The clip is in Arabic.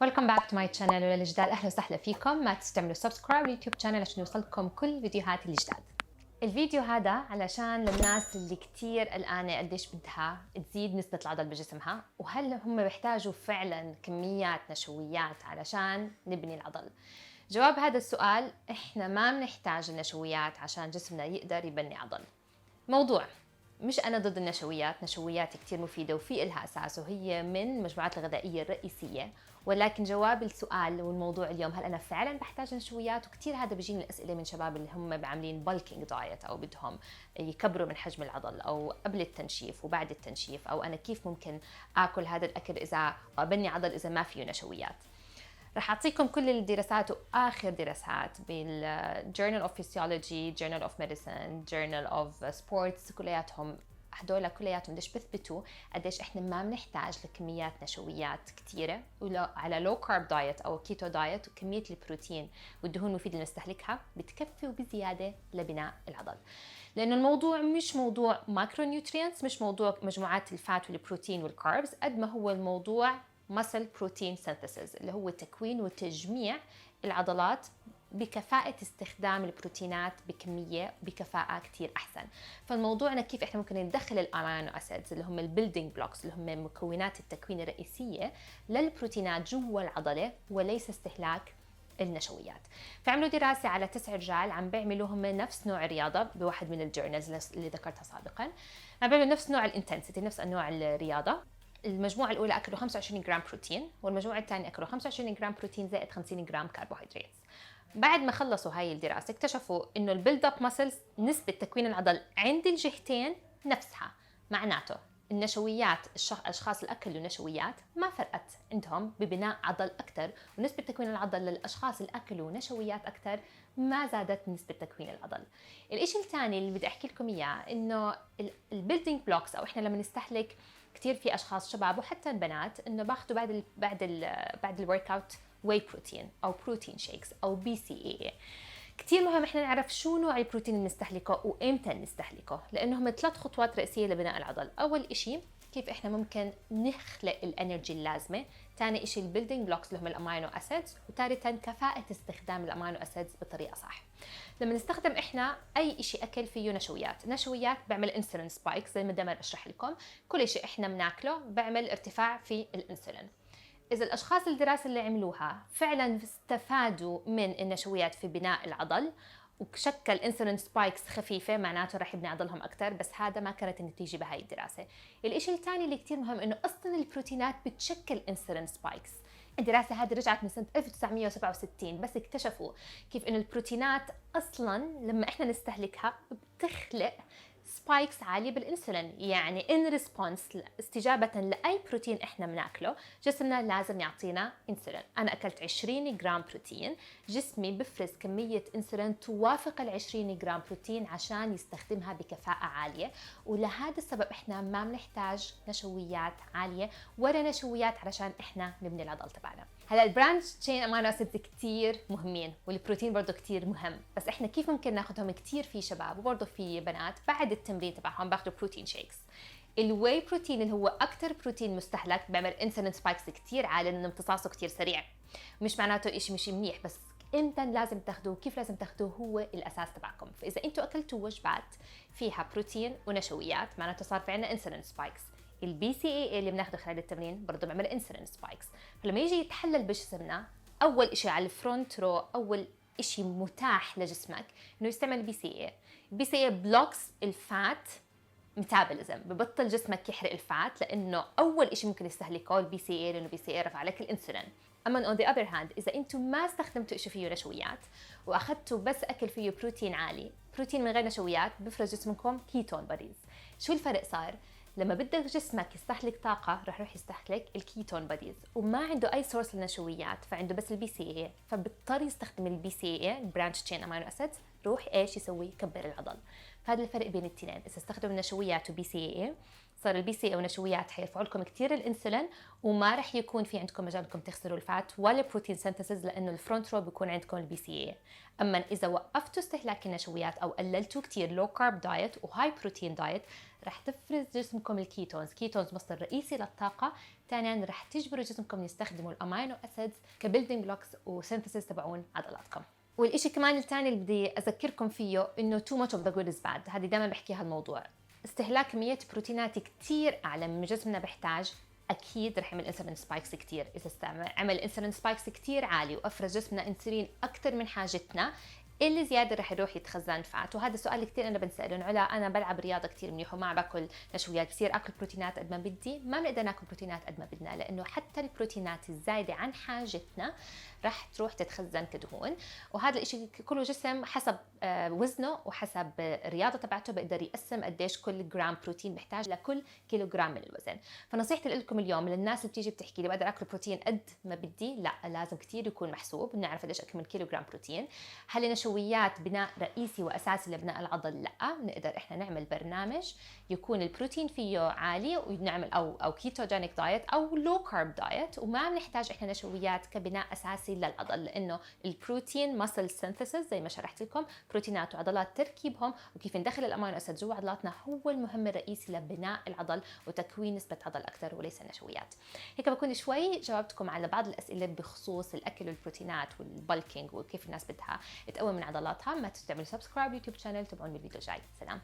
ويلكم باك تو ماي شانل. وللجداد اهلا وسهلا فيكم. ما تنسوا تعملوا سبسكرايب لليوتيوب شانل عشان يوصلكم كل فيديوهات الجداد. الفيديو هذا علشان للناس اللي كتير قلقانه قديش بدها تزيد نسبه العضل بجسمها، وهل هم بيحتاجوا فعلا كميات نشويات علشان نبني العضل. جواب هذا السؤال: احنا ما بنحتاج النشويات عشان جسمنا يقدر يبني عضل. موضوع مش أنا ضد النشويات، نشويات كتير مفيدة وفي إلها أساس وهي من المجموعات الغذائية الرئيسية، ولكن جواب السؤال والموضوع اليوم: هل أنا فعلا بحتاج نشويات؟ وكتير هذا بيجيني الأسئلة من شباب اللي هم بعملين بالكينج دايت أو بدهم يكبروا من حجم العضل، أو قبل التنشيف وبعد التنشيف، أو أنا كيف ممكن آكل هذا الأكل إذا أبني عضل إذا ما فيه نشويات. رح أعطيكم كل الدراسات وآخر دراسات Journal of Physiology, Journal of Medicine, Journal of Sports، كلياتهم هدول كلياتهم ليش بثبتوا قديش احنا ما بنحتاج لكميات نشويات كثيره على لو كارب دايت او كيتو دايت، وكميه البروتين والدهون المفيده اللي نستهلكها بتكفي وبزياده لبناء العضل. لانه الموضوع مش موضوع ماكرو نيوترينتس، مش موضوع مجموعات الفات والبروتين والكاربز، قد ما هو الموضوع muscle protein synthesis اللي هو تكوين وتجميع العضلات بكفاءة استخدام البروتينات بكمية بكفاءة كتير أحسن. فالموضوعنا كيف إحنا ممكن ندخل الأمينو أسيدز اللي هم البيلدينج بلوكس اللي هم مكونات التكوين الرئيسية للبروتينات جوا العضلة، وليس استهلاك النشويات. فعملوا دراسة على 9 رجال عم بيعملوا هم نفس نوع الرياضة بواحد من الجورنالز اللي ذكرتها سابقا، عم بيعملوا نفس نوع الانتنسيتي، نفس نوع الرياضة. المجموعة الأولى أكلوا 25 جرام بروتين، والمجموعة الثانية أكلوا 25 جرام بروتين زائد 50 جرام كربوهيدرات. بعد ما خلصوا هاي الدراسة اكتشفوا إنه البيلد اب ماسلز نسبة تكوين العضل عند الجهتين نفسها. معناته النشويات الأشخاص اللي أكلوا نشويات ما فرقت عندهم ببناء عضل أكثر، ونسبة تكوين العضل للأشخاص اللي أكلوا نشويات أكثر ما زادت نسبة تكوين العضل. الإشي الثاني اللي بدي أحكي لكم إياه إنه البيلدينج بلوكس، أو إحنا لما نستهلك كتير في اشخاص شباب وحتى البنات انه باخذوا بعد الورك اوت واي بروتين او بروتين شيكس او بي سي اي. كتير مهم احنا نعرف شو نوع البروتين اللي نستهلكه وامتى نستهلكه، لانهم 3 خطوات رئيسيه لبناء العضل. اول إشي كيف احنا ممكن نخلق الانرجي اللازمه، ثاني إشي البيلدينج بلوكس اللي هم الامينو اسيدز، وثالثا كفاءه استخدام الامينو اسيدز بطريقه صح. لما نستخدم احنا اي شيء اكل فيه نشويات بيعمل انسولين سبايك زي ما دايما اشرح لكم، كل شيء احنا بناكله بيعمل ارتفاع في الانسولين. اذا الاشخاص الدراسه اللي عملوها فعلا استفادوا من النشويات في بناء العضل وشكل انسولين سبايكس خفيفه، معناته رح يبني عضلهم اكثر، بس هذا ما كانت النتيجه بهاي الدراسه. الشيء الثاني اللي كثير مهم انه اصلا البروتينات بتشكل انسولين سبايكس. الدراسة هذه رجعت من سنة 1967، بس اكتشفوا كيف إنه البروتينات أصلاً لما إحنا نستهلكها بتخلق سبايكس عالية بالإنسولين، يعني إن ريسبونس استجابة لأي بروتين إحنا بناكله جسمنا لازم يعطينا إنسولين. أنا أكلت 20 جرام بروتين، جسمي بفرز كمية إنسولين توافق 20 جرام بروتين عشان يستخدمها بكفاءة عالية، ولهذا السبب إحنا ما بنحتاج نشويات عالية ولا نشويات علشان إحنا نبني العضل تبعنا. هلا البرانش تشين امينو اسيدز كتير مهمين، والبروتين برضه كتير مهم، بس احنا كيف ممكن ناخذهم؟ كتير في شباب وبرضه في بنات بعد التمرين تبعهم باخذوا بروتين شيكس. الواي بروتين اللي هو اكثر بروتين مستهلك بيعمل انسولين سبايكس كتير عالي لانه امتصاصه كتير سريع. مش معناته إشي مش منيح، بس امتى لازم تاخذوه كيف لازم تاخذوه هو الاساس تبعكم. فاذا انتم اكلتوا وجبات فيها بروتين ونشويات معناته صار في عندنا انسولين سبايكس. البي سي اي اللي بناخده خلال التمرين برضه بيعمل انسولين سبايكس. فلما يجي يتحلل بجسمنا اول إشي على الفرونت رو، اول إشي متاح لجسمك انه يستعمل بي سي اي. البي سي اي بلوكس الفات ميتابوليزم، ببطل جسمك يحرق الفات، لانه اول إشي ممكن يستهلكه البي سي اي، لانه البي سي اي رفع لك الانسولين. اما اون ذا اذر هاند اذا انتم ما استخدمتوا شيء فيه نشويات واخذتوا بس اكل فيه بروتين عالي، بروتين من غير نشويات، بفرز جسمكم كيتون بوديز. شو الفرق صار؟ لما بدك جسمك يستهلك طاقة رح يروح يستهلك الكيتون بوديز، وما عنده أي سورس للنشويات، فعنده بس البي سي اي، فبضطر يستخدم البي سي اي برانش تشين امينو اسيدز، روح ايش يسوي؟ يكبر العضل. فهذا الفرق بين الاثنين. إذا استخدم النشويات وبي سي اي مصدر البي سي او نشويات حيرفعوا لكم كثير الانسولين، وما رح يكون في عندكم مجال انكم تخسروا الفات ولا بروتين سينثيسيس، لانه الفرونت رو بيكون عندكم البي سي اي. اما اذا وقفتوا استهلاك النشويات او قللتوا كثير لو كارب دايت وهاي بروتين دايت، رح تفرز جسمكم الكيتونز. كيتونز مصدر رئيسي للطاقه. ثانيا رح تجبروا جسمكم يستخدموا الامينو اسيدز كبيلدينج بلوكس وسينثيسيس تبعون عضلاتكم. والشيء كمان الثاني اللي بدي اذكركم فيه انه too much of the good is bad. هذه دائما بحكي هالموضوع. استهلاك كمية بروتينات كتير أعلى من جسمنا بيحتاج أكيد رح يعمل انسولين سبايكس كتير. إذا عمل انسولين سبايكس كتير عالي وأفرز جسمنا انسولين أكتر من حاجتنا، اللي زياده رح يروح يتخزن فات. وهذا سؤال كثير انا بنساله، انه علا انا بلعب رياضه كثير منيح وما باكل نشويات، بصير اكل بروتينات قد ما بدي؟ ما بنقدر ناكل بروتينات قد ما بدنا، لانه حتى البروتينات الزايده عن حاجتنا رح تروح تتخزن كدهون. وهذا الشيء كله جسم حسب وزنه وحسب الرياضه تبعته بيقدر يقسم قديش كل جرام بروتين بيحتاج لكل كيلو جرام من الوزن. فنصيحتي لكم اليوم للناس اللي بتيجي بتحكي لي بقدر اكل بروتين قد ما بدي، لا، لازم كثير يكون محسوب، نعرف قديش اكل من كيلو جرام بروتين. هل نشويات بناء رئيسي واساسي لبناء العضل؟ لا، بنقدر احنا نعمل برنامج يكون البروتين فيه عالي ونعمل او كيتوجينيك دايت او لو كارب دايت، وما بنحتاج احنا نشويات كبناء اساسي للعضل، لانه البروتين ماسل سينثيسيس زي ما شرحت لكم، بروتينات وعضلات تركيبهم وكيف ندخل الامينو اسيد جوا عضلاتنا هو المهم الرئيسي لبناء العضل وتكوين نسبه عضل اكثر وليس النشويات. هيك بكون شوي جاوبتكم على بعض الاسئله بخصوص الاكل والبروتينات والبالكينج وكيف الناس بدها تقوي من عضلاتها. ما تنسوا تعملوا سبسكرايب يوتيوب شانل، تابعوني بالفيديو الجاي. سلام.